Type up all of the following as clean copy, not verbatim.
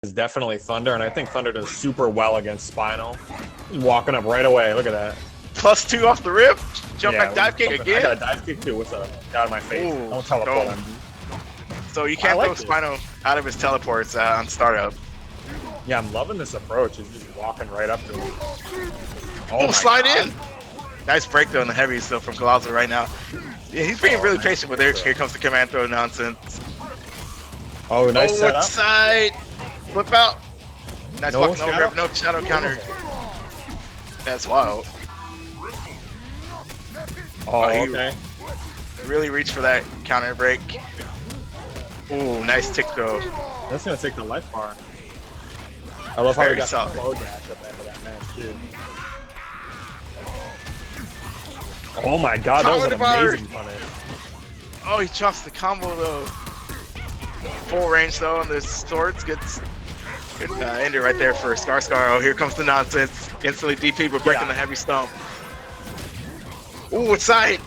is definitely Thunder, and I think Thunder does super well against Spinal. He's walking up right away. Look at that. +2 off the rip. Jump back dive kick again. I got a dive kick too. What's up? Out of my face. Ooh, Don't teleport him. So you can't throw Spinal out of his teleports on startup. Yeah, I'm loving this approach. He's just walking right up to him. Oh, slide in. Nice break though in the heavies though from COLAZO right now. Yeah, he's being really patient with it. Here comes the command throw nonsense. Oh, nice setup. Side. Flip out. Nice No fucking over. No shadow counter. That's wild. Oh, okay. Really reached for that counter break. Ooh, nice tick throw. That's gonna take the life bar. I love how he got solid. the low dash at the end of that match too. Oh my god, that was an amazing punish. Oh, he chops the combo though. Full range though on the swords gets ended right there for SCARSCAR. Oh, here comes the nonsense. Instantly DP but breaking the heavy stomp. Ooh, it's side.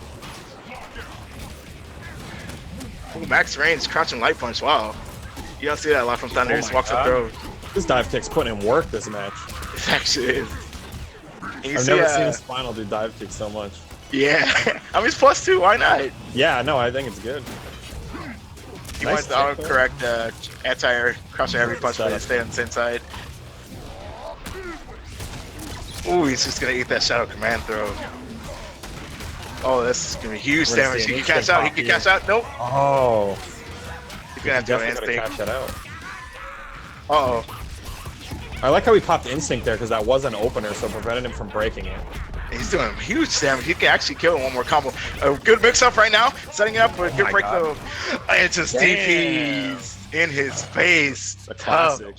Ooh, max range, crouching light punch. Wow. You don't see that a lot from Thunder. Just walks up throw. This dive kick's putting in work this match. It actually is. I've never seen a Spinal do dive kick so much. Yeah. I mean, it's +2. Why not? Yeah, no, I think it's good. He wants to auto-correct anti-air, crouching heavy punch to stay on the same side. Ooh, he's just going to eat that shadow command throw. Oh, this is going to be huge damage. He can catch out. He can catch out. Nope. Oh. He's going to have to instinct. Catch that out. Uh-oh. I like how he popped instinct there because that was an opener, so it prevented him from breaking it. He's doing huge damage. He can actually kill in one more combo. A good mix-up right now. Setting it up for a good break though. It's just DPs in his face. A classic.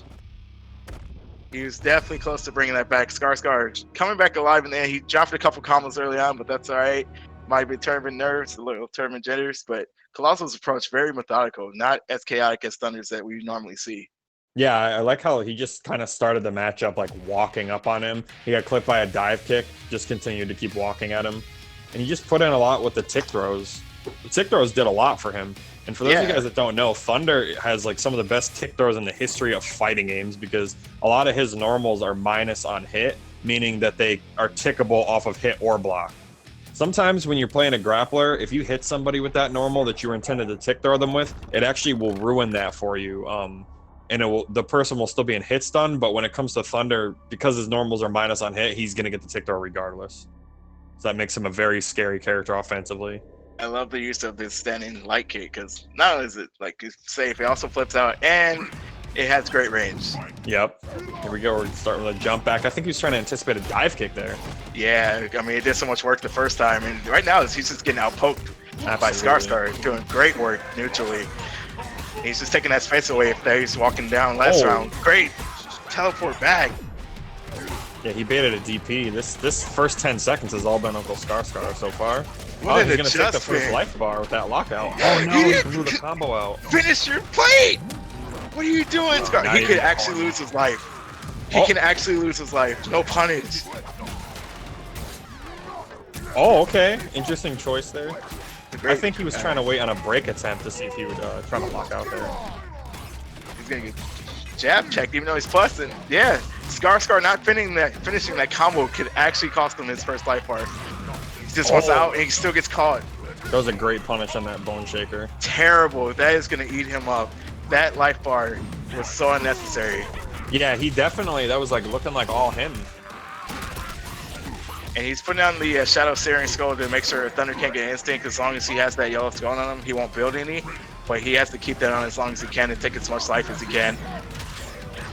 He was definitely close to bringing that back. SCARSCAR coming back alive in the end. He dropped a couple combos early on, but that's all right. Might be turbine nerves, a little turbine jitters, but COLAZO's approach very methodical, not as chaotic as Thunder's that we normally see. Yeah, I like how he just kind of started the matchup like walking up on him. He got clipped by a dive kick, just continued to keep walking at him. And he just put in a lot with the tick throws. The tick throws did a lot for him. And for those of you guys that don't know, Thunder has like some of the best tick throws in the history of fighting games because a lot of his normals are minus on hit, meaning that they are tickable off of hit or block. Sometimes when you're playing a grappler, if you hit somebody with that normal that you were intended to tick throw them with, it actually will ruin that for you. And the person will still be in hit stun, but when it comes to Thunder, because his normals are minus on hit, he's going to get the tick throw regardless. So that makes him a very scary character offensively. I love the use of this standing light kick because not only is it like it's safe, it also flips out and it has great range. Yep. Here we go. We're starting with a jump back. I think he was trying to anticipate a dive kick there. Yeah, I mean, it did so much work the first time, and right now he's just getting outpoked by SCARSCAR, doing great work neutrally. He's just taking that space away if he's walking down last round. Great teleport back. Yeah, he baited a DP. This first 10 seconds has all been Uncle SCARSCAR so far. What he's going to take the first life bar with that lockout. Oh no, he blew the combo out. Finish your plate! What are you doing, Scar? He could actually lose his life. He can actually lose his life. No punish. Oh, okay. Interesting choice there. I think he was trying to wait on a break attempt to see if he would try to lock out there. He's gonna get jab checked, even though he's plus. And yeah, SCARSCAR not finishing that combo could actually cost him his first life bar. He just wants out, and he still gets caught. That was a great punish on that bone shaker. Terrible. That is gonna eat him up. That life bar was so unnecessary. Yeah, he definitely. That was like looking like all him. And he's putting on the Shadow Searing Skull to make sure Thunder can't get instinct. As long as he has that yellow skull on him, he won't build any. But he has to keep that on as long as he can and take as much life as he can.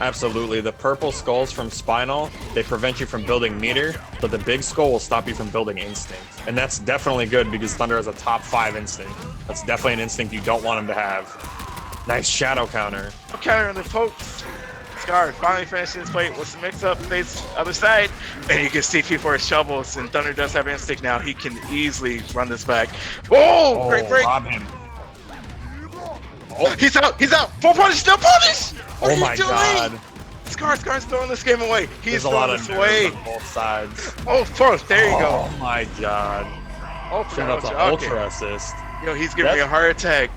Absolutely. The purple skulls from Spinal, they prevent you from building meter, but the big skull will stop you from building instinct. And that's definitely good because Thunder has a top 5 instinct. That's definitely an instinct you don't want him to have. Nice shadow counter. Counter on the poke. Scar finally finishing his plate. What's the mix-up? Face other side. And you can see for his shovels. And Thunder does have instinct now. He can easily run this back. Oh, great break. Rob him. Oh, he's out. He's out. Full punish. Still punish. What oh my god. SCARSCAR's throwing this game away. He's throwing this away. On both sides. Oh, first. There you go. Oh my god. Shout out to Ultra assist. Yo, he's giving me a heart attack.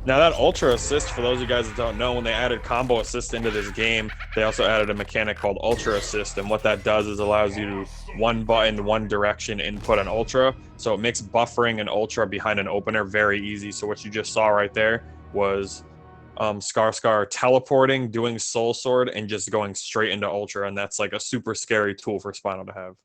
Now that Ultra Assist, for those of you guys that don't know, when they added Combo Assist into this game, they also added a mechanic called Ultra Assist, and what that does is allows you to one button, one direction input an Ultra, so it makes buffering an Ultra behind an opener very easy. So what you just saw right there was SCARSCAR teleporting, doing Soul Sword, and just going straight into Ultra, and that's like a super scary tool for Spinal to have.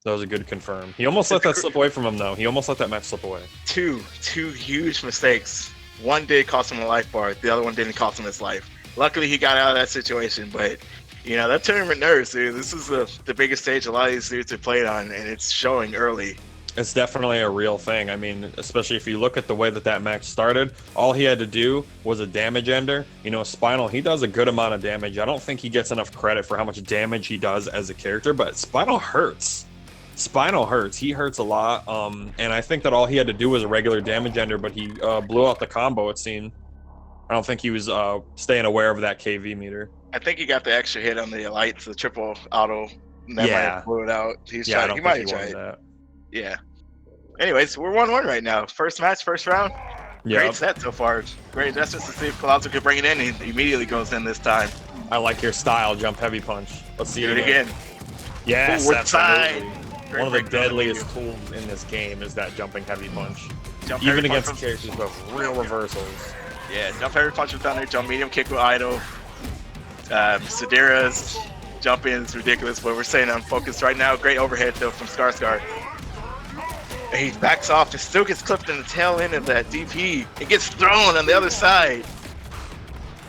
That was a good confirm. He almost let that slip away from him, though. He almost let that match slip away. Two huge mistakes. One did cost him a life bar. The other one didn't cost him his life. Luckily, he got out of that situation. But, you know, that tournament nerves, dude. This is the biggest stage a lot of these dudes have played on, and it's showing early. It's definitely a real thing. I mean, especially if you look at the way that match started, all he had to do was a damage ender. You know, Spinal, he does a good amount of damage. I don't think he gets enough credit for how much damage he does as a character, but Spinal hurts. Spinal hurts. He hurts a lot. And I think that all he had to do was a regular damage ender, but he blew out the combo, it seemed. I don't think he was staying aware of that KV meter. I think he got the extra hit on the lights, the triple auto. And that might have blew it out. He might have tried that. Yeah. Anyways, we're 1-1 right now. First match, first round. Yep. Great set so far. Great. That's just to see if COLAZO could bring it in. He immediately goes in this time. I like your style, jump heavy punch. Let's see it again. Yes, absolutely. One of the deadliest tools in this game is that jumping heavy punch. Even against characters with real reversals. Yeah, jump heavy punch with Thunder, jump medium kick with Idol. Sadira's jump in is ridiculous, but we're staying unfocused right now. Great overhead though from SCARSCAR. He backs off and still gets clipped in the tail end of that DP. It gets thrown on the other side.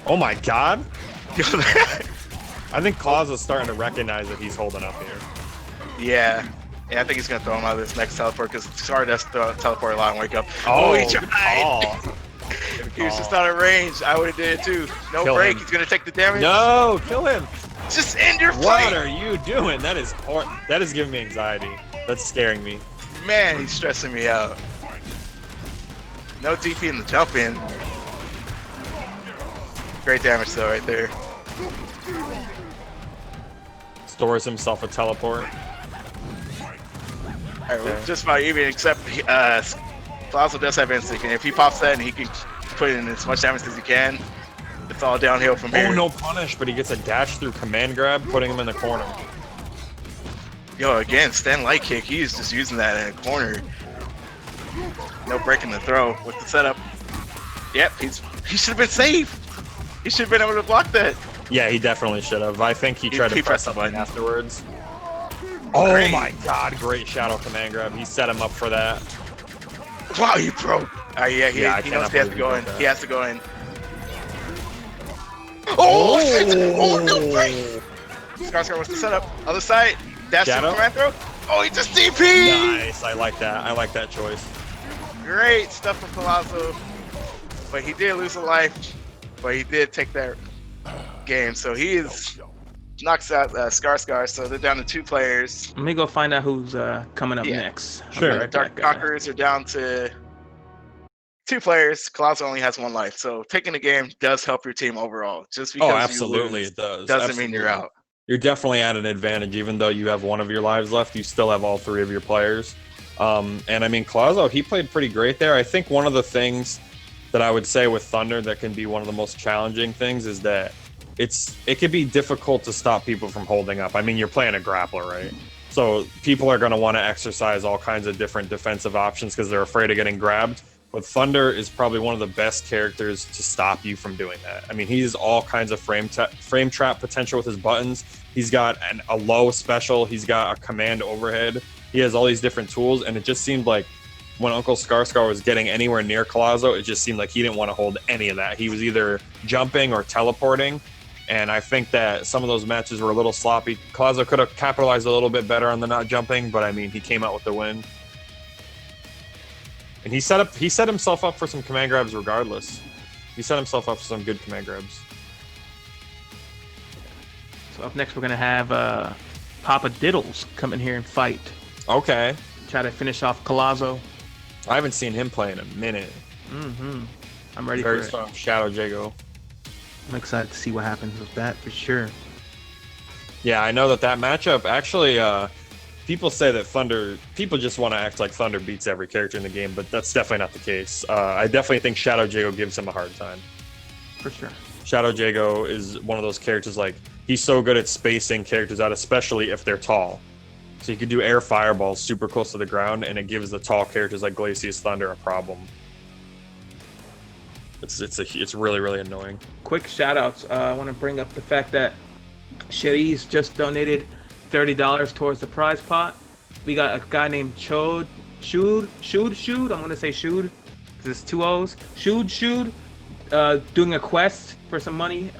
Oh my god. I think COLAZO's starting to recognize that he's holding up here. Yeah, I think he's going to throw him out of this next teleport because Scar does teleport a lot and wake up. Oh, he tried. He was just out of range. I would have did it too. No break. He's going to take the damage. No, kill him. Just end your fight. What are you doing? That is giving me anxiety. That's scaring me. Man, he's stressing me out. No DP in the jump in. Great damage though right there. Stores himself a teleport. Alright, we're just about even, except COLAZO does have instinct, and if he pops that and he can put in as much damage as he can, it's all downhill from here. Oh, no punish, but he gets a dash through command grab, putting him in the corner. Yo, again, stand light kick, he's just using that in a corner. No breaking the throw with the setup. Yep, he should have been safe. He should have been able to block that. Yeah, he definitely should have. I think he tried to press the button afterwards. Oh great. My god, great shadow command grab. He set him up for that. Wow, you broke. Yeah, he knows he has to go in. He has to go in. Oh, shit! Oh, no break! SCARSCAR wants to set up. Other side. Dash through command throw. Oh, he just DP! Nice, I like that. I like that choice. Great stuff from COLAZO. But he did lose a life. But he did take that game. So he knocks out SCARSCAR. So they're down to 2 players. Let me go find out who's coming up next. Sure. Dark Conquerors are down to 2 players. COLAZO only has 1 life. So taking the game does help your team overall. Just because absolutely you lose it does. Doesn't mean you're out. You're definitely at an advantage. Even though you have 1 of your lives left, you still have all 3 of your players. And I mean, COLAZO, he played pretty great there. I think one of the things that I would say with Thunder that can be one of the most challenging things is that it can be difficult to stop people from holding up. I mean, you're playing a grappler, right? So people are going to want to exercise all kinds of different defensive options because they're afraid of getting grabbed. But Thunder is probably one of the best characters to stop you from doing that. I mean, he has all kinds of frame trap potential with his buttons. He's got a low special. He's got a command overhead. He has all these different tools, and it just seemed like when Uncle SCARSCAR was getting anywhere near COLAZO, it just seemed like he didn't want to hold any of that. He was either jumping or teleporting, and I think that some of those matches were a little sloppy. COLAZO could have capitalized a little bit better on the not jumping, but I mean, he came out with the win. And he set himself up for some command grabs regardless. He set himself up for some good command grabs. So up next, we're going to have Papa DMC come in here and fight. Okay. Try to finish off COLAZO. I haven't seen him play in a minute. I'm ready Very for it. strong Shadow Jago. I'm excited to see what happens with that for sure. Yeah, I know that matchup actually people say that Thunder, people just want to act like Thunder beats every character in the game, but that's definitely not the case. I definitely think Shadow Jago gives him a hard time. For sure. Shadow Jago is one of those characters, like, he's so good at spacing characters out, especially if they're tall. So you can do air fireballs super close to the ground, and it gives the tall characters like Glacius Thunder a problem. It's really, really annoying. Quick shout outs. I want to bring up the fact that Cherise just donated $30 towards the prize pot. We got a guy named Shood. I'm gonna say Shood, because it's 2 O's. Shood, doing a quest for some money,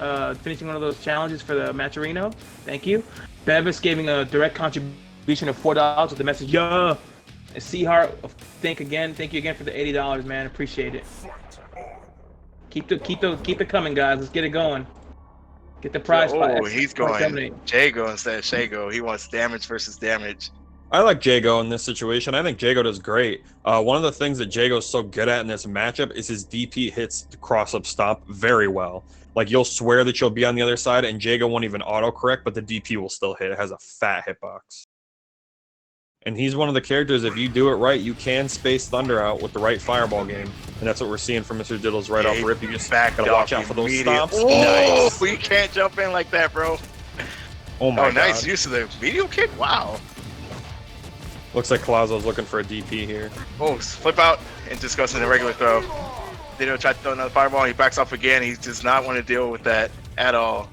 finishing one of those challenges for the Matcherino. Thank you. Bevis giving a direct contribution of $4 with the message, yeah. And Seahart, thank you again for the $80, man. Appreciate it. Keep it coming, guys. Let's get it going. Get the prize. Oh, he's going Jago instead of Shago. He wants damage versus damage. I like Jago in this situation. I think Jago does great. One of the things that Jago's so good at in this matchup is his DP hits the cross-up stomp very well. Like, you'll swear that you'll be on the other side, and Jago won't even auto-correct, but the DP will still hit. It has a fat hitbox. And he's one of the characters, if you do it right, you can space Thunder out with the right fireball game. And that's what we're seeing from Mr. Diddles right off rip. You just gotta watch out for those stomps. Oh, nice. You can't jump in like that, bro. Oh my god. Nice use of the medium kick. Wow. Looks like COLAZO's looking for a DP here. Oh, flip out and just goes in the regular throw. Ditto tried to throw another fireball. He backs off again. He does not want to deal with that at all.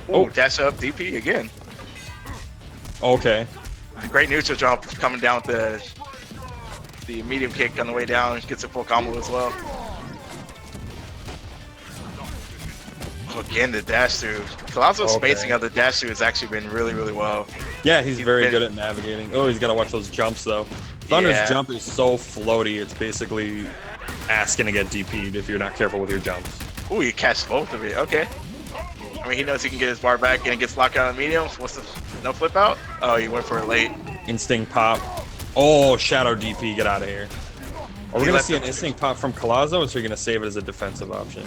Oh, dash up DP again. Okay. Great neutral jump coming down with the medium kick on the way down. Gets a full combo as well. Oh, again, the dash through. COLAZO's spacing of the dash through has actually been really, really well. Yeah, he's very good at navigating. Oh, he's got to watch those jumps, though. Thunder's jump is so floaty, it's basically asking to get DP'd if you're not careful with your jumps. Ooh, he catched both of it. Okay. I mean, he knows he can get his bar back and it gets locked out on medium. What's the no flip out? Oh, he went for it late. Instinct pop. Oh, shadow DP. Get out of here. Are we going to see an instinct pop from COLAZO, or are you going to save it as a defensive option?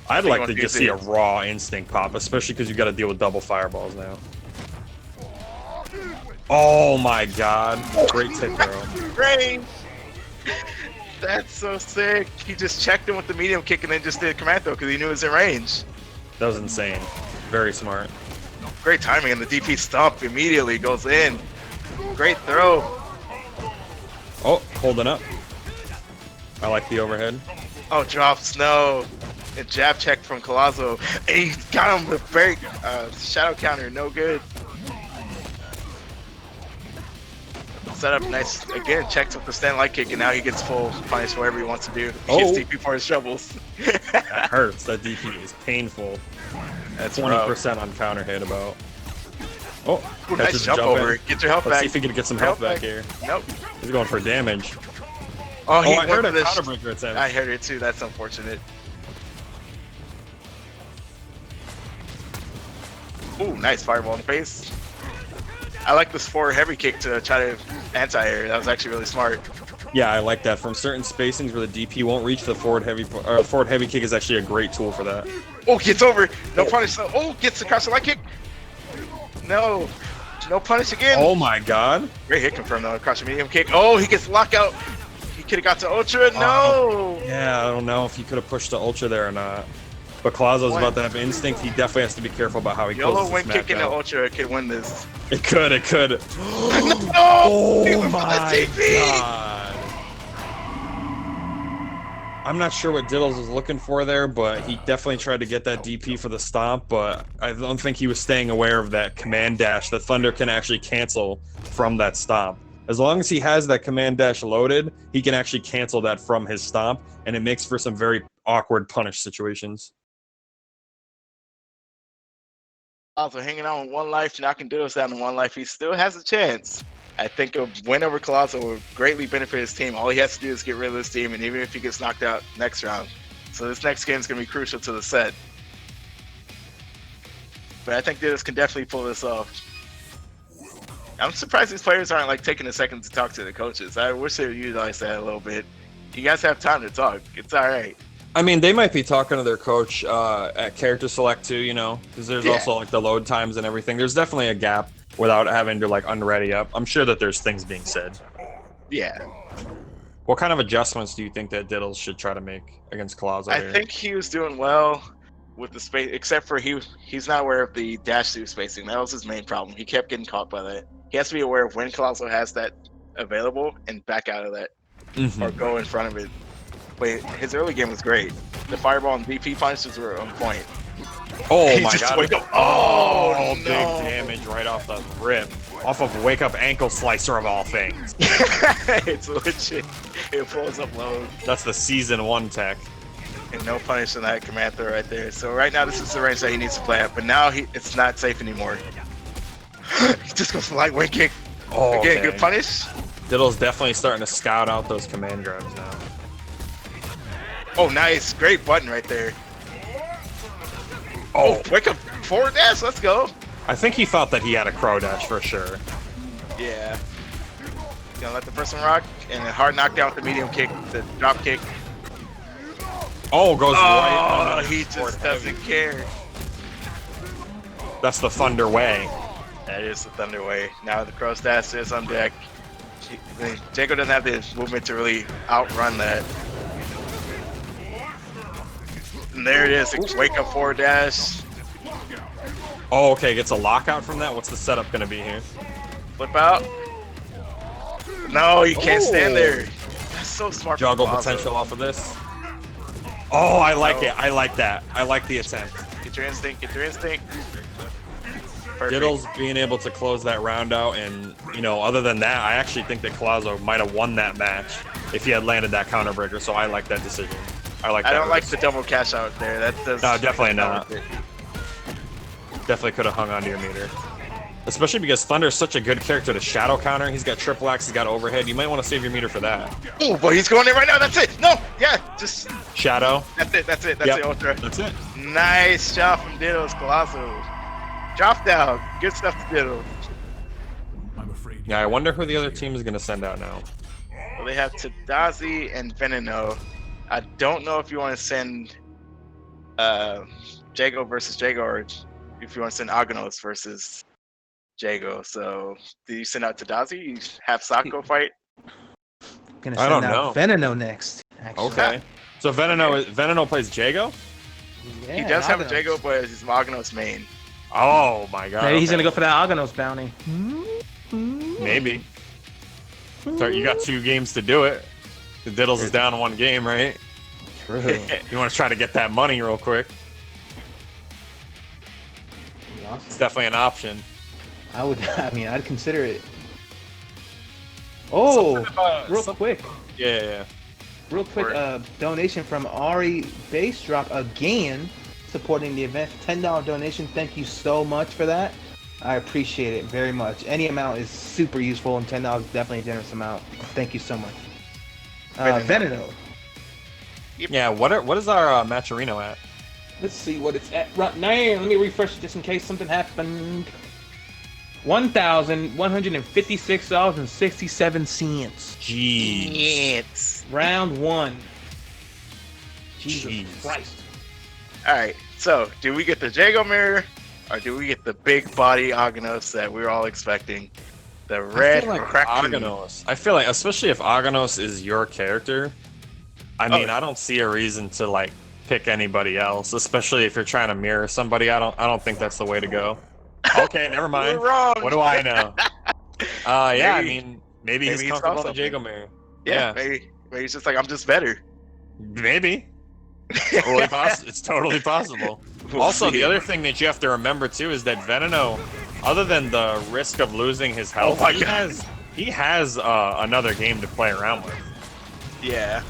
I'd like to just see a raw instinct pop, especially because you got to deal with double fireballs now. Oh my god. Great tip throw. Great. That's so sick. He just checked him with the medium kick and then just did a command throw because he knew it was in range. That was insane. Very smart. Great timing, and the DP stomp immediately goes in. Great throw. Oh, holding up. I like the overhead. Oh, drops, no. A jab check from COLAZO. He got him with very shadow counter, no good. Set up nice again, checks with the stand light kick, and now he gets full punish whatever he wants to do. He gets DP for his shovels. That hurts. That DP is painful. That's 20% on counter hit about. Oh, nice jump over. Get your health back. Let's see if he can get some health back here. Nope. He's going for damage. Oh, I heard a counter breaker attempt. I heard it too. That's unfortunate. Ooh, nice fireball in the face. I like this forward heavy kick to try to anti-air. That was actually really smart. Yeah, I like that. From certain spacings where the DP won't reach, the forward heavy kick is actually a great tool for that. Oh, gets over. No punish. Oh, gets the cross the light kick. No. No punish again. Oh my god. Great hit confirmed though. Across the medium kick. Oh, he gets lockout. He could have got to Ultra. No. Yeah, I don't know if he could have pushed the Ultra there or not. But COLAZO's about to have instinct. He definitely has to be careful about how he closes YOLO when kicking the Ultra could win this. It could. No! Oh my god. I'm not sure what Diddles was looking for there, but he definitely tried to get that DP for the stomp, but I don't think he was staying aware of that command dash that Thunder can actually cancel from that stomp. As long as he has that command dash loaded, he can actually cancel that from his stomp, and it makes for some very awkward punish situations. Also hanging on with 1 life, knocking Diddles down to 1 life. He still has a chance. I think a win over COLAZO will greatly benefit his team. All he has to do is get rid of this team, and even if he gets knocked out next round. So this next game is going to be crucial to the set. But I think Diddles can definitely pull this off. I'm surprised these players aren't like taking a second to talk to the coaches. I wish they would utilize that a little bit. You guys have time to talk. It's all right. I mean, they might be talking to their coach at character select too, you know, because there's also like the load times and everything. There's definitely a gap without having to like unready up. I'm sure that there's things being said. Yeah. What kind of adjustments do you think that Diddles should try to make against COLAZO? I think he was doing well with the space, except for he's not aware of the dash through spacing. That was his main problem. He kept getting caught by that. He has to be aware of when COLAZO has that available and back out of that, or go in front of it. But his early game was great. The fireball and BP punches were on point. Oh He my just god! wake up. Oh, big no. damage right off the rip, off of wake up ankle slicer of all things. It's legit. It pulls up low. That's the season 1 tech. And no punish on that command throw right there. So right now this is the range that he needs to play at. But now it's not safe anymore. He just goes for lightweight kick. Oh, Again, good punish. Diddle's definitely starting to scout out those command grabs now. Oh, nice. Great button right there. Oh, wake up forward dash. Let's go. I think he thought that he had a crow dash for sure. Yeah. Gonna let the first one rock. And a hard knockdown with the medium kick, the drop kick. Oh, goes right. Oh, he just doesn't care. That's the Thunder way. That is the Thunder way. Now the cross dash is on deck. Jago doesn't have the movement to really outrun that. And there it is, a wake up forward dash. Oh, okay, gets a lockout from that. What's the setup going to be here? Flip out. No, you can't stand there. That's so smart. Juggle potential off of this. Oh, I like it. I like that. I like the attempt. Get your instinct, get your instinct. Perfect. Diddles being able to close that round out, and, you know, other than that, I actually think that COLAZO might have won that match if he had landed that counter breaker, so I like that decision. I don't like the double cash out there. That does. No, definitely not. Definitely could have hung onto your meter. Especially because Thunder's such a good character to shadow counter. He's got triple axe, he's got overhead. You might want to save your meter for that. Oh, but he's going in right now. That's it. No, yeah, just Shadow. That's it. That's it, Ultra. That's it. Nice job from Diddles, COLAZO. Drop down. Good stuff to Diddles. Yeah, I wonder who the other team is going to send out now. Well, they have TIDAZI and Veneno. I don't know if you want to send Jago versus Jago, or if you want to send Aghanos versus Jago. So, do you send out TIDAZI? You have Sako fight? Gonna send out Veneno next. Actually. Okay. So Veneno plays Jago? Yeah, He does have a Jago, but he's Aghanos main. Oh my god. Maybe he's gonna go for that Aghanos bounty. Maybe. So you got 2 games to do it. The Diddles is down 1 game, right? True. You want to try to get that money real quick. It's definitely an option. I'd consider it. Oh, real quick. Yeah. Real quick, donation from Ari Base Drop again, supporting the event. $10 donation. Thank you so much for that. I appreciate it very much. Any amount is super useful, and $10 is definitely a generous amount. Thank you so much. Veneno. Yeah, what is our Matcherino at? Let's see what it's at right now. Let me refresh it just in case something happened. $1,156.67. Jeez. Round 1. Jesus Christ. Alright, so do we get the Jago mirror, or do we get the big body Aghanos that we were all expecting? The red Aghanos. I feel like, especially if Aghanos is your character, I mean, I don't see a reason to like pick anybody else, especially if you're trying to mirror somebody. I don't think that's the way to go. Okay, never mind. You're wrong. What do I know? Yeah, I mean, maybe he's comfortable in the Jago mirror. Yeah, maybe he's just like, I'm just better. Maybe. It's totally possible. Also, the other thing that you have to remember too is that Veneno, other than the risk of losing his health, he has another game to play around with. Yeah.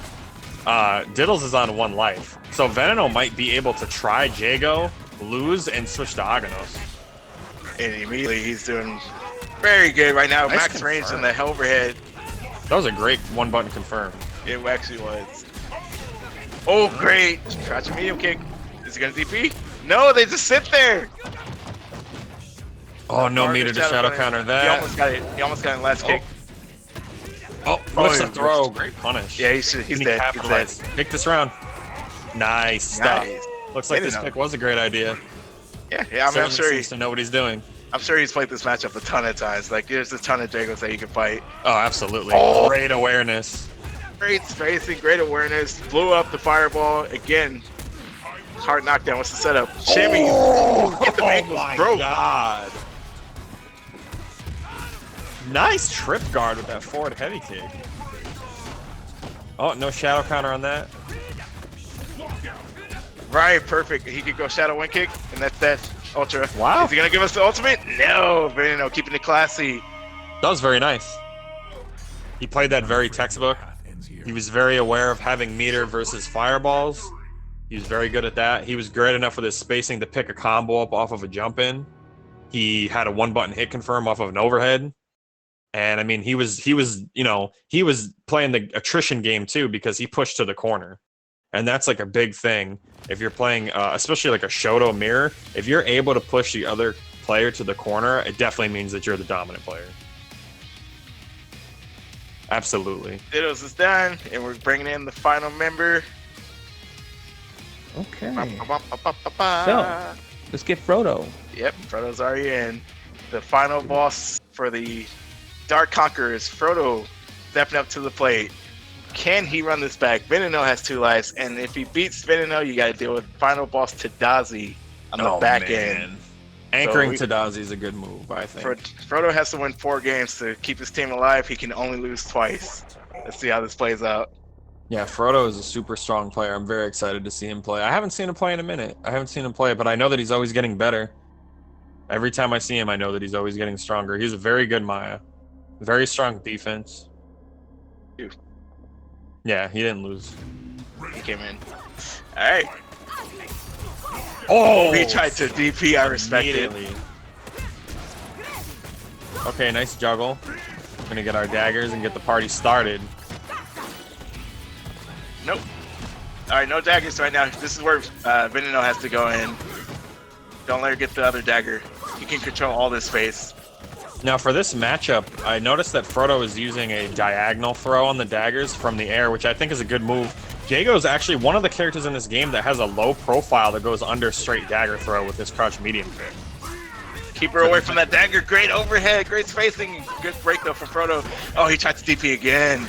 Diddles is on 1 life, so Veneno might be able to try Jago, lose, and switch to Aghanos. And immediately he's doing very good right now. Nice Max range in the overhead. That was a great 1-button confirm. It actually was. Oh, great. Crouch a medium kick. Is he going to DP? No, they just sit there. Oh, no meter to shadow counter that. He almost got it. He almost got it last kick. Oh, what's the throw? Great punish. Yeah, he's dead. He's dead. Take this round. Nice stuff. Nice. Looks like this pick was a great idea. Yeah, I mean, I'm sure seems to know what he's doing. I'm sure he's played this matchup a ton of times. Like, there's a ton of Jagos that you can fight. Oh, absolutely. Great awareness. Great spacing, great awareness. Blew up the fireball again. Hard knockdown. What's the setup? Shimmy. Get the ankles broke. God. Nice trip guard with that forward heavy kick. Oh, no shadow counter on that. Right, perfect. He could go shadow one kick, and that's that ultra. Wow. Is he gonna give us the ultimate? No, Veneno keeping it classy. That was very nice. He played that very textbook. He was very aware of having meter versus fireballs. He was very good at that. He was great enough with his spacing to pick a combo up off of a jump in. He had a one button hit confirm off of an overhead. And I mean, he was playing the attrition game too, because he pushed to the corner. And that's like a big thing. If you're playing, especially like a Shoto mirror, if you're able to push the other player to the corner, it definitely means that you're the dominant player. Absolutely. Diddles is done, and we're bringing in the final member. Okay. So, let's get Frodo. Yep, Frodo's already in. The final boss for the Dark Conquerors, Frodo stepping up to the plate. Can he run this back? Veneno has 2 lives, and if he beats Veneno, you got to deal with final boss TIDAZI on the back end. Anchoring TIDAZI is a good move, I think. Frodo has to win 4 games to keep his team alive. He can only lose twice. Let's see how this plays out. Yeah, Frodo is a super strong player. I'm very excited to see him play. I haven't seen him play in a minute. But I know that he's always getting better. Every time I see him, I know that he's always getting stronger. He's a very good Maya. Very strong defense. Dude. Yeah, he didn't lose. He came in. All right. Oh! He tried to DP. I respect it. Okay, nice juggle. We're gonna get our daggers and get the party started. Nope. All right, no daggers right now. This is where Veneno has to go in. Don't let her get the other dagger. He can control all this space. Now for this matchup, I noticed that Frodo is using a diagonal throw on the daggers from the air, which I think is a good move. Jago is actually one of the characters in this game that has a low profile that goes under straight dagger throw with his crouch medium kick. Keep her away from that dagger. Great overhead, great spacing. Good break though from Frodo. Oh, he tried to DP again.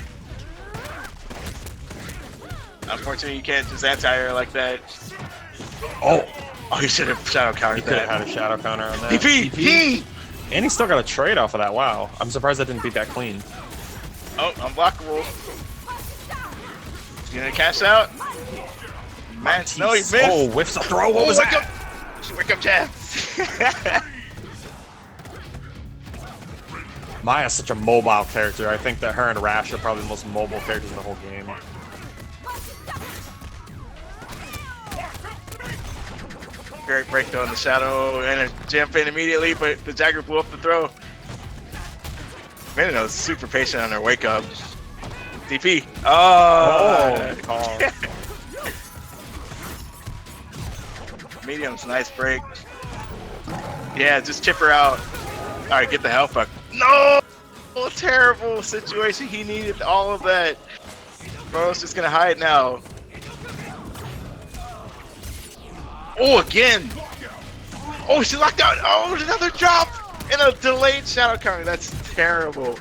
Unfortunately, you can't just anti-air like that. Oh, he should have shadow countered that. He could have had a shadow counter on that. DP! And he still got a trade off of that. Wow. I'm surprised that didn't beat that clean. Oh, unblockable. He's gonna cash out. Man, no, he missed. Oh, whiffs a throw. What was that? Wake up, Jazz. Maya's such a mobile character. I think that her and Rash are probably the most mobile characters in the whole game. Great break though in the shadow and a jump in immediately, but the dagger blew up the throw. Veneno's super patient on her wake up. DP. Oh, call. Medium's nice break. Yeah, just chip her out. All right, get the health back. No! Terrible situation. He needed all of that. Bro's just gonna hide now. Oh, again! Oh, she locked out! Oh, another drop! And a delayed shadow counter. That's terrible.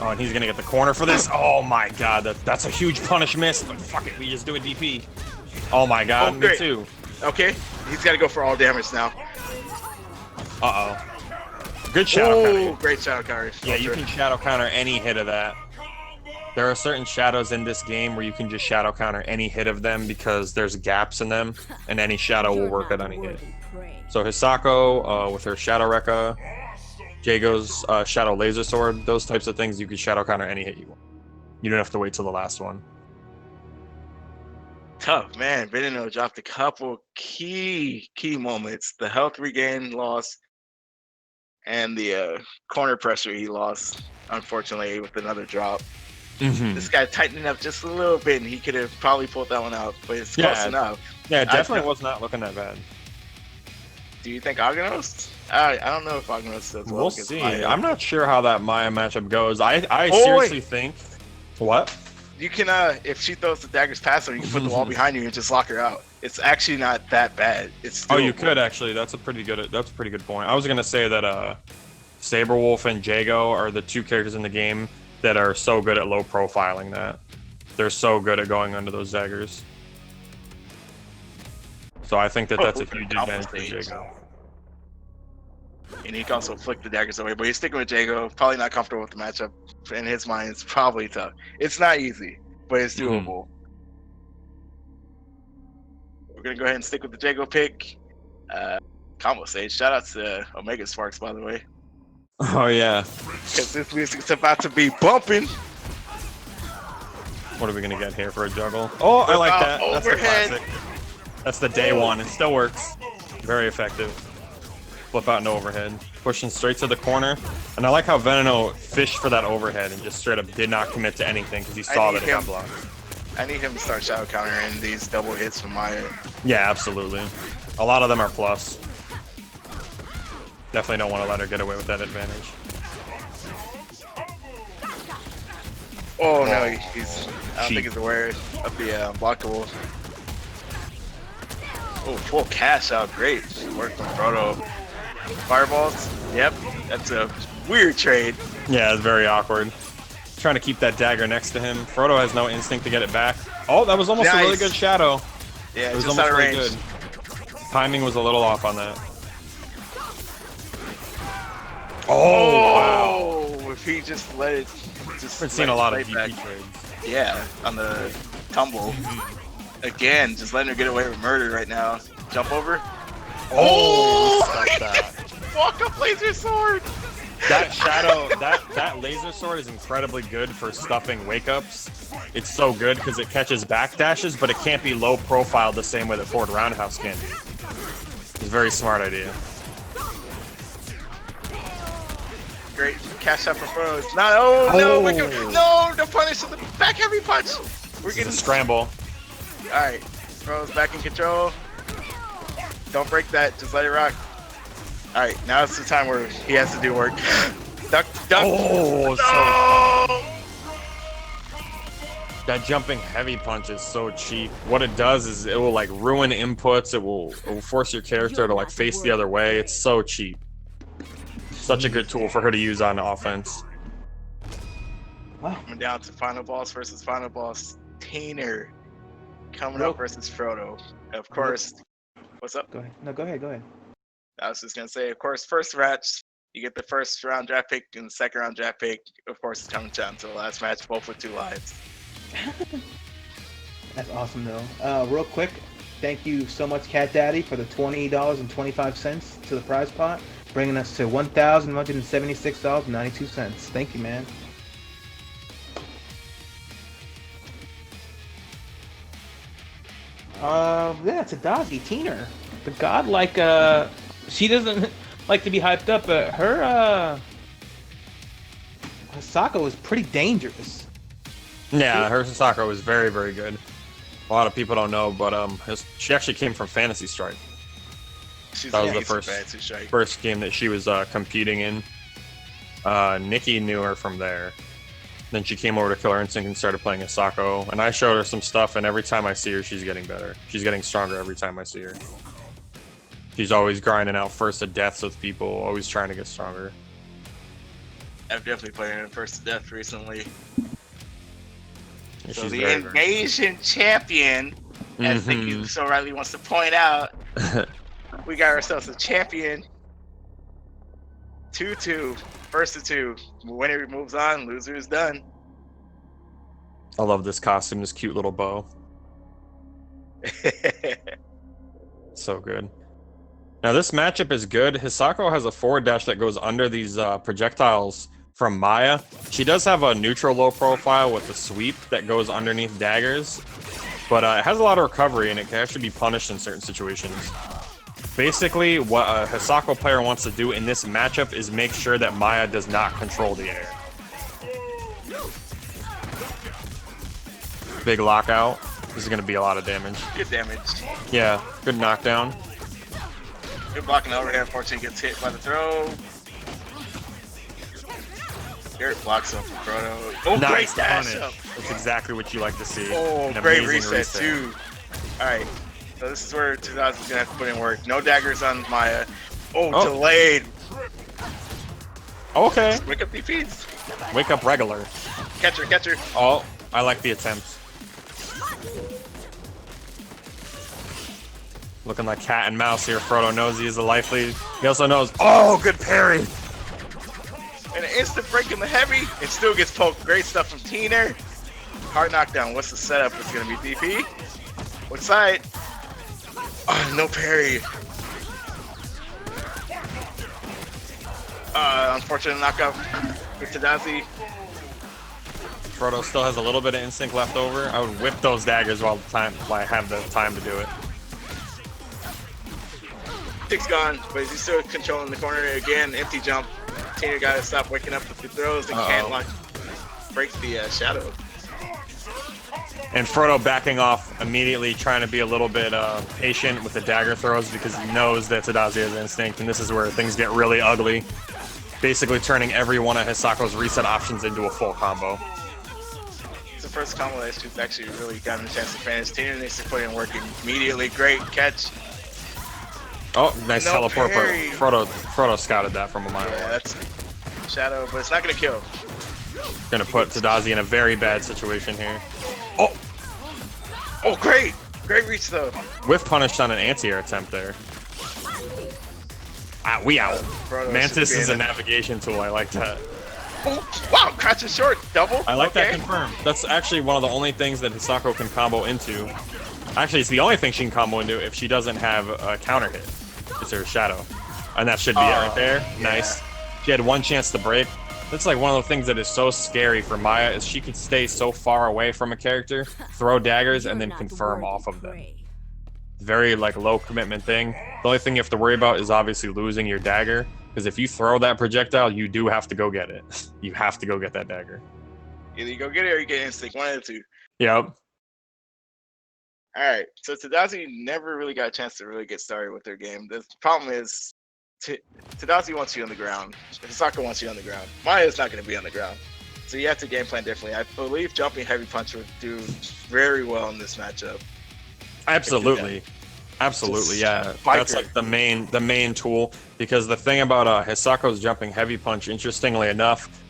Oh, and he's gonna get the corner for this. Oh my god, that's a huge punish miss. But fuck it, we just do a DP. Oh my god, me too. Okay, he's gotta go for all damage now. Uh-oh. Good shadow counter. Great shadow counter. Yeah, you can shadow counter any hit of that. There are certain shadows in this game where you can just shadow counter any hit of them because there's gaps in them, and any shadow will work at any hit. So Hisako with her Shadow Rekka, Jago's Shadow Laser Sword, those types of things, you can shadow counter any hit you want. You don't have to wait till the last one. Tough, man. Veneno dropped a couple key moments. The health regain loss and the corner pressure he lost, unfortunately, with another drop. This guy tightening up just a little bit, and he could have probably pulled that one out, but it's close enough. Yeah, it definitely was not looking that bad. Do you think Aghanos? I don't know if Aghanos does well. We'll see. I'm not sure how that Maya matchup goes. I seriously think... What? you can if she throws the daggers past her, you can put the wall behind you and just lock her out. It's actually not that bad. It's Oh, you doable. could actually. That's a pretty good point. I was gonna say that Saberwolf and Jago are the two characters in the game that are so good at low profiling that. They're so good at going under those daggers. So I think that that's a huge advantage for Jago. And he can also flick the daggers away, but he's sticking with Jago. Probably not comfortable with the matchup. In his mind, it's probably tough. It's not easy, but it's doable. We're gonna go ahead and stick with the Jago pick. Combo stage. Shout out to Omega Sparks, by the way. Oh yeah. Because this music's about to be bumping. What are we gonna get here for a juggle? Oh, I like that. That's the Overhead. classic. That's the day one. It still works. Very effective. Flip out and overhead. Pushing straight to the corner. And I like how Veneno fished for that overhead and just straight up did not commit to anything because he saw that it got blocked. I need him to start shadow countering these double hits from Maya. Yeah, absolutely. A lot of them are plus. Definitely don't want to let her get away with that advantage. Oh no, I don't think he's aware of the unblockable. Oh, full cash out, great work from Frodo. Fireballs, yep, that's a weird trade. Yeah, it's very awkward. Trying to keep that dagger next to him. Frodo has no instinct to get it back. Oh, that was almost a really good shadow. Yeah, it was just almost out of really range. good. Timing was a little off on that. Oh, wow. If he just let it, I've seen a lot of back. GP trades. Yeah, on the tumble. Again, just letting her get away with murder right now. Jump over. Oh, stop that. Walk up laser sword. That shadow, that laser sword is incredibly good for stuffing wake ups. It's so good because it catches backdashes, but it can't be low profile the same way that forward roundhouse can be. It's a very smart idea. Great cash out for Frodo. No, no, the punish of the back heavy punch. We're It's getting a scramble. All right, Frodo's back in control. Don't break that. Just let it rock. All right, now it's the time where he has to do work. Duck, duck. Oh, No! that jumping heavy punch is so cheap. What it does is it will like ruin inputs. It will force your character to like face the other way. It's so cheap. Such a good tool for her to use on offense. Wow. Coming down to final boss versus final boss. Tainer coming up versus Frodo. Of course. What's up? Go ahead. No, go ahead. Go ahead. I was just gonna say, of course, first match, you get the first round draft pick and the second round draft pick. Of course, it's coming down to the last match, both with 2 lives. That's awesome, though. Real quick, thank you so much, Cat Daddy, for the $20.25 to the prize pot, bringing us to $1,176.92. Thank you, man. Yeah, TIDAZI, Teener. The godlike, she doesn't like to be hyped up, but her, Hisako is pretty dangerous. Yeah, her Sasako is very, very good. A lot of people don't know, but she actually came from Fantasy Strike. That was the first game that she was competing in. Nikki knew her from there. Then she came over to Killer Instinct and started playing Hisako, and I showed her some stuff, and every time I see her, she's getting better. She's getting stronger every time I see her. She's always grinding out first to deaths with people, always trying to get stronger. I've definitely played in First to Death recently. Yeah, So she's the very, very Invasion champion, as Nikki so rightly wants to point out, we got ourselves a champion. 2-2, first to 2. Winner moves on, loser is done. I love this costume, this cute little bow. So good. Now this matchup is good. Hisako has a forward dash that goes under these projectiles from Maya. She does have a neutral low profile with a sweep that goes underneath daggers, but it has a lot of recovery and it can actually be punished in certain situations. Basically, what a Hisako player wants to do in this matchup is make sure that Maya does not control the air. Big lockout. This is going to be a lot of damage. Good damage. Yeah, good knockdown. Good blocking overhead. Unfortunately, gets hit by the throw. Garrett blocks up from Frodo. Oh, Nice great dash punish. up. That's exactly what you like to see. Oh, An great amazing reset, too. All right. So this is where 2000 is going to have to put in work. No daggers on Maya. Oh, delayed. Okay. Wake up DPs. Wake up regular. Catch her, catch her. Oh, I like the attempt. Looking like cat and mouse here. Frodo knows he is a life lead. He also knows. Oh, good parry. And an instant break in the heavy. It still gets poked. Great stuff from Teener. Hard knockdown. What's the setup? It's going to be DP. What side? Oh, no parry. Unfortunate knockout with TIDAZI. Frodo still has a little bit of instinct left over. I would whip those daggers while I have the time to do it. Tick's gone, but he's still controlling the corner again. Empty jump. Teener got to stop waking up with the throws and can't launch. Breaks the shadow. And Frodo backing off immediately, trying to be a little bit patient with the dagger throws because he knows that TIDAZI has instinct, and this is where things get really ugly. Basically turning every one of Hisako's reset options into a full combo. It's the first combo that she's actually really gotten a chance to finish. Teener needs to put in work immediately. Great catch. Oh, nice teleport. Parry. Frodo scouted that from a mile away. Yeah, that's shadow, but it's not going to kill. Gonna put TIDAZI in a very bad situation here. Oh! Oh, great! Great reach, though. Whiff punished on an anti-air attempt there. Ah, we out. Mantis is a navigation tool. I like that. Oh, wow, crouching short. Double. I like that confirmed. That's actually one of the only things that Hisako can combo into. Actually, it's the only thing she can combo into if she doesn't have a counter hit. It's her shadow. And that should be it right there. Yeah. Nice. She had one chance to break. That's like one of the things that is so scary for Maya is she can stay so far away from a character, throw daggers, and then confirm off of them. Very like low commitment thing. The only thing you have to worry about is obviously losing your dagger, because if you throw that projectile, you do have to go get it. You have to go get that dagger. Either you go get it or you get instinct. One of the two. Yep. All right. So TIDAZI never really got a chance to really get started with their game. The problem is TIDAZI wants you on the ground. Hisako wants you on the ground. Maya's not going to be on the ground. So you have to game plan differently. I believe jumping heavy punch would do very well in this matchup. Absolutely. Absolutely, yeah. That's like the main tool, because the thing about Hisako's jumping heavy punch, interestingly enough,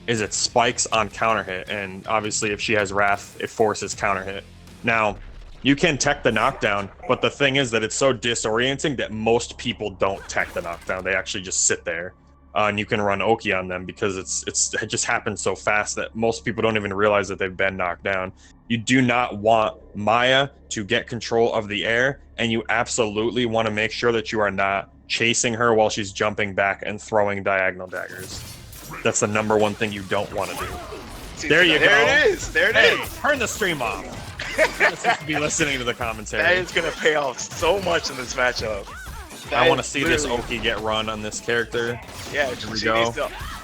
is it spikes on counter hit, and obviously if she has Wrath, it forces counter hit. Now, you can tech the knockdown, but the thing is that it's so disorienting that most people don't tech the knockdown. They actually just sit there, and you can run Oki on them because it just happens so fast that most people don't even realize that they've been knocked down. You do not want Maya to get control of the air, and you absolutely want to make sure that you are not chasing her while she's jumping back and throwing diagonal daggers. That's the number one thing you don't want to do. There you go. There it is. There it is. Turn the stream off. You're supposed to be listening to the commentary. That is going to pay off so much in this matchup. I want to see this Oki get run on this character. Yeah, here we go.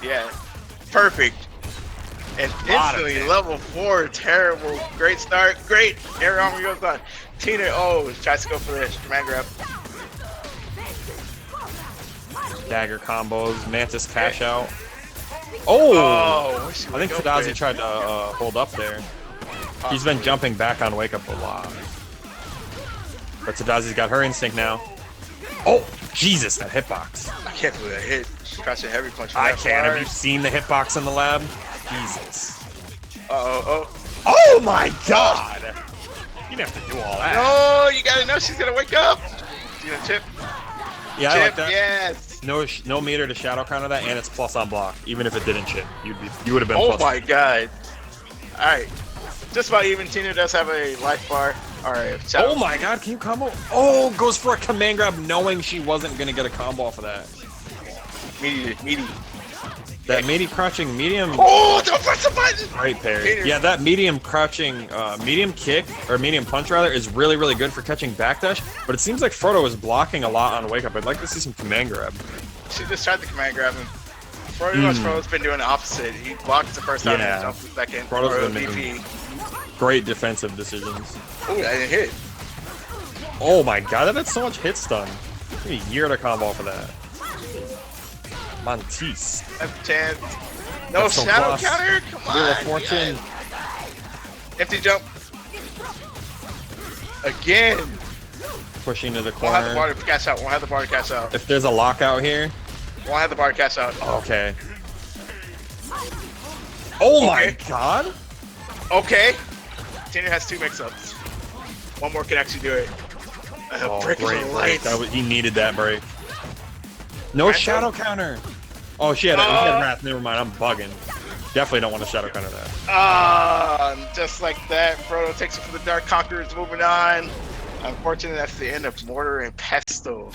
Yeah, perfect. And instantly level 4, terrible. Great start. Great. Air armor goes on. Tina, tries to go for the command grab. Dagger combos. Mantis cash out. Oh! I think TIDAZI tried to hold up there. He's been jumping back on wake up a lot. But TIDAZI's got her instinct now. Oh! Jesus, that hitbox. I can't believe that hit. Crouching heavy punch. I can't. Have you seen the hitbox in the lab? Jesus. Oh my god! You didn't have to do all that. No, you gotta know she's gonna wake up. You gonna chip? Yeah, chip, I like that. Yes. No meter to shadow counter that, and it's plus on block. Even if it didn't chip, you would have been. Oh plus my god! All right, just about even. Tina does have a life bar. All right. Shadow. Oh my god! Can you combo? Oh, goes for a command grab, knowing she wasn't gonna get a combo off of that. Meaty. That meaty crouching medium. Oh, don't press the button! Great parry. Yeah, that medium crouching, medium kick, or medium punch rather, is really, really good for catching backdash, but it seems like Frodo is blocking a lot on wake up. I'd like to see some command grab. She just tried the command grab him. Frodo's been doing the opposite. He blocks the first time and jumps the second. Frodo's been making great defensive decisions. Oh, that didn't hit. Oh my god, that had so much hit stun. Give me a year to combo off of that. Mantis. That's a chance. No That's so shadow close. counter. Come Wheel of on. Fortune. Empty jump. Again. Pushing to the Won't have the corner. bar to cash out. Won't have the bar to cash out. If there's a lockout here. Won't have the bar to cash out. Okay. Oh my Okay. god. Okay. Tanner has 2 mix-ups. One more can actually do it. Oh, Break of great the break. lights. He needed that break. No Wrath? shadow counter. Oh, she had Wrath. Never mind. I'm bugging. Definitely don't want to shadow counter that. Just like that, Frodo takes it for the Dark Conquerors. Moving on. Unfortunately, that's the end of Mortar and Pestle.